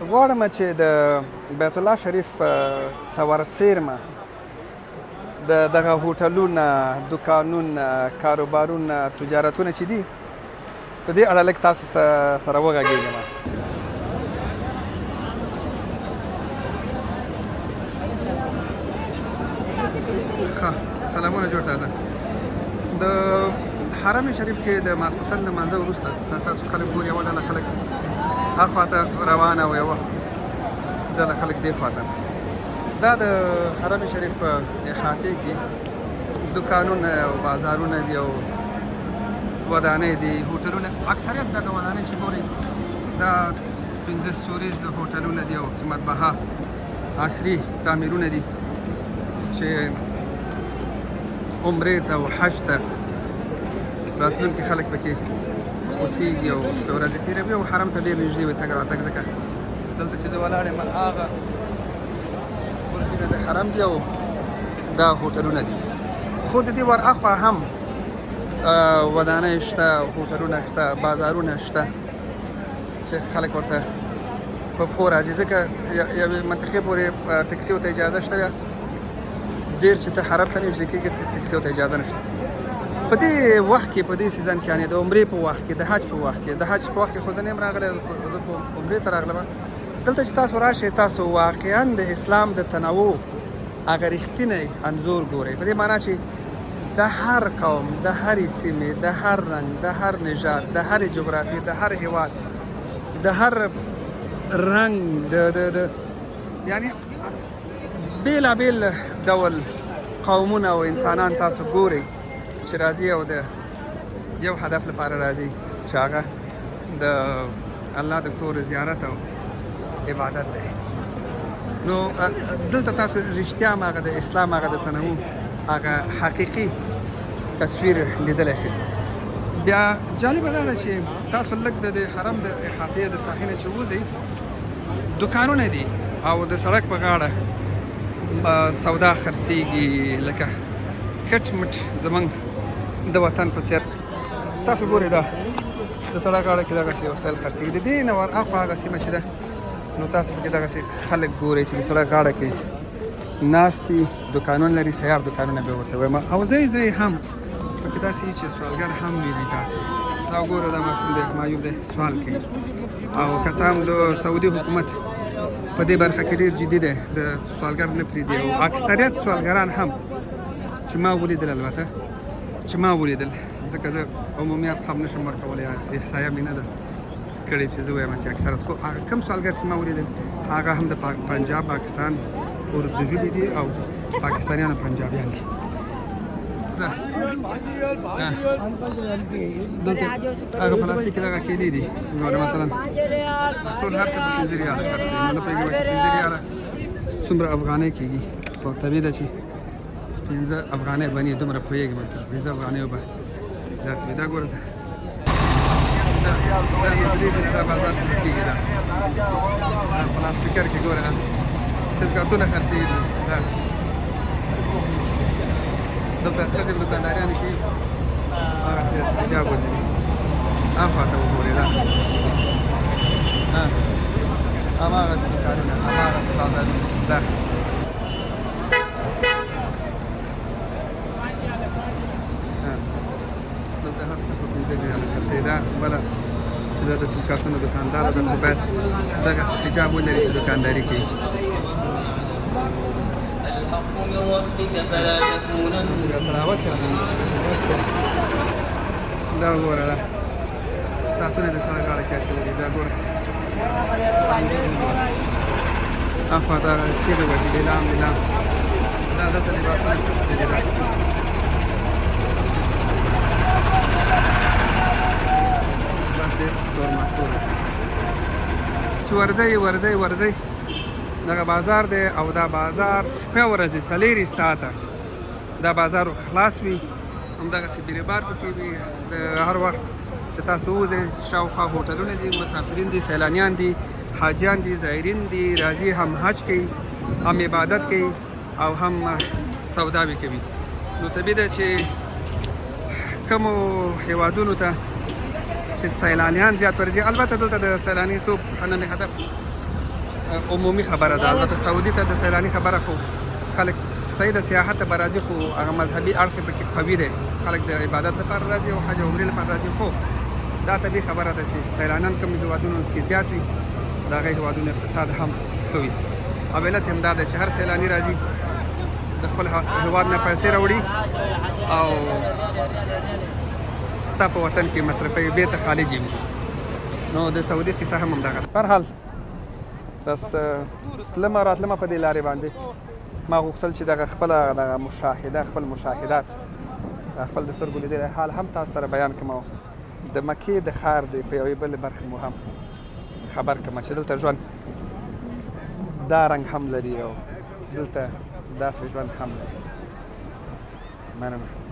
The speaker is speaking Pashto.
غواړم چې د بیت الله شریف ته ورڅېرمه د دغه هوټلونه، دوکانونه، کاروبارونه، تجارتونه چې دي په دې اړه لږ تاسو سره وغږېږم. ښه، سلامونه جوړ تازه. د حرم شریف کې د ماسپښین لمانځه وروسته تاسو خلک ګورئ، یوه ډله خلک هاخوا ته روانه او یوه ډله خلک دې خوا ته. دا د حرم شریف په احاطې کې دوکانونه او بازارونه دي او ودانۍ دي، هوټلونه. اکثریت دغه ودانۍ چې ګورئ دا 15 ستوریز هوټلونه دي او قیمت بها عصري تعمیرونه دي چې عمرې ته او حج ته راتلونکي خلک پکې اوسېږي او شپې ورځې تېروي او حرم ته ډېر نږدې وي تګ راتګ. ځکه دلته چې زه ولاړ یم هغه برجونه د حرم دي او دا هوټلونه دي. خو د دې ورهاخوا هم ودانۍ شته، هوټلونه شته، بازارونه شته چې خلک ورته په پښو راځي. ځکه یوې منطقې پورې ټکسیو ته اجازه شته، بیا ډېر چې ته حرم ته نږدې کېږي ټکسیو ته اجازه نشته. په دې وخت کې، په دې سیزن کې، یعنې د عمرې په وخت کې، د حج په وخت کې، د حج په وخت کې خو زه نه یم راغلی، زه په عمرې ته راغلم. دلته چې تاسو راشئ تاسو واقعا د اسلام د تنوع هغه رښتینی انځور ګورئ، په دې معنا چې د هر قوم، د هرې سیمې، د هر رنګ، د هر نژاد، د هرې جغرافیې، د هر هیواد، د هر رنګ، د یعنی بېلابېل ډول قومونه او انسانان تاسو ګورئ چې راځي او د یو هدف لپاره راځي چې هغه د الله د کور زیارت او عبادت دی. نو دلته تاسو رښتیا هغه د اسلام هغه د تنوع هغه حقیقي تصویر لیدلی شئ. بیا جالبه دا ده چې تاسو لږ د حرم د احاطې د ساحې نه چې ووځئ، دوکانونه دي او د سړک په غاړه سودا خرڅېږي، لکه کټ مټ زموږ د وطن په څېر. تاسو ګورئ دا د سړک غاړه کې دغسې وسایل خرڅېږي. د دې نه ورهاخوا هغه سیمه چې ده نو تاسو پکې دغسې خلک ګورئ چې د سړک غاړه کې ناست دي، دوکانونه لري، سیار دوکانونه به ورته وایم. او ځای هم پکې داسې چې سوالګر هم وینئ تاسې. دا وګوره دا ماشوم دی، معیوب دی، سوال کوي. او که څه هم د سعودي حکومت په دې برخه کې ډېر جدي دی، د سوالګر نه پرېږدي. او اکثریت سوالګران هم چې ما ولیدل، البته چې ما ولیدل، ځکه زه عمومي ارقام نشم ورکولی، احصایه مې نه ده کړې چې زه وایم چې اکثرت. خو هغه کم سوالګر چې ما ولیدل هغه هم د پنجاب، پاکستان، اردو ژبې دي او پاکستانیان او پنجابیان دي. دلته هغه پلاستیک دغه کیلې دي، ګوره مثلا ټول هر څه په 15 ریاله خرڅېږي. نه پوهېږم چې 15 ریاله څومره افغانۍ کېږي، خو طبیعي ده چې 15 افغانۍ بني، دومره پوهېږم تر 15 افغانیو به زیات وي. دا ګوره دا دې ځای نه دا بازار کې کېږي. دا پلاستیکر کې ګوره صرف کارتونه خرڅېږي. دا دلته ښځې دوکانداریانې کوي، هغسې حجاب ولري. هاخوا ته وګورئ، دا هماغسې دوکانونه، هماغسې بازارونه. دا دلته هر څه په 15 ریاله خرڅېږي. دا بله چې دا د سیم کارتونو دوکاندار ده، خو باید دغسې حجاب ولري چې دوکانداري کوي. دا وګوره، دا ساعتونه د سړک غاړه کې اچولي دي. دا ګوره هاخوا ته هغه چیغې وهي، لیلام لیلام. دا دلته لباسونه خرڅېږي. دا بس ډېر شور ماشور چې ورځئ دغه بازار دی او دا بازار شپه ورځې 24 ساعته دا بازار خلاص وي. همدغسې بیربار پکې وي د هر وخت چې تاسو ووځئ. شاوخوا هوټلونه دي، مسافرین دي، سیلانیان دي، حاجیان دي، زایرین دي، راځي هم حج کوي، هم عبادت کوي او هم سوداوې کوي. نو طبیعي ده چې کومو هیوادونو ته چې سیلانیان زیات ورځي، البته دلته د سیلاني توب نن هدف عمومي خبره ده. البته سعودي ته د سیلاني خبره خو خلک صحیح د سیاحت ته به راځي خو هغه مذهبي اړخ پکې قوي دی. خلک د عبادت لپاره راځي او حج او عمرې لپاره راځي. خو دا طبیعي خبره ده چې سیلانیان کوم هیوادونو کې زیات وي د هغې هیوادونو اقتصاد هم ښه وي. او علت هم دا ده چې هر سیلاني راځي د خپل هیواد نه پیسې راوړي او ستا په وطن کې مصرفوي بېرته خارج یې وځي. نو د سعودي قصه هم همدغه ده. هرحال بس تلمه راتلمه په دې لارې باندې ما غوښتل چې دغه خپله دغه مشاهده خپل مشاهدات خپل د سترګو لیدلی حال هم تاسو سره بیان کړم او د مکې د ښار د په یوې بلې برخې مو هم خبر کړم چې دلته ژوند دا رنګ هم لري او دلته داسې ژوند هم لري. مننه.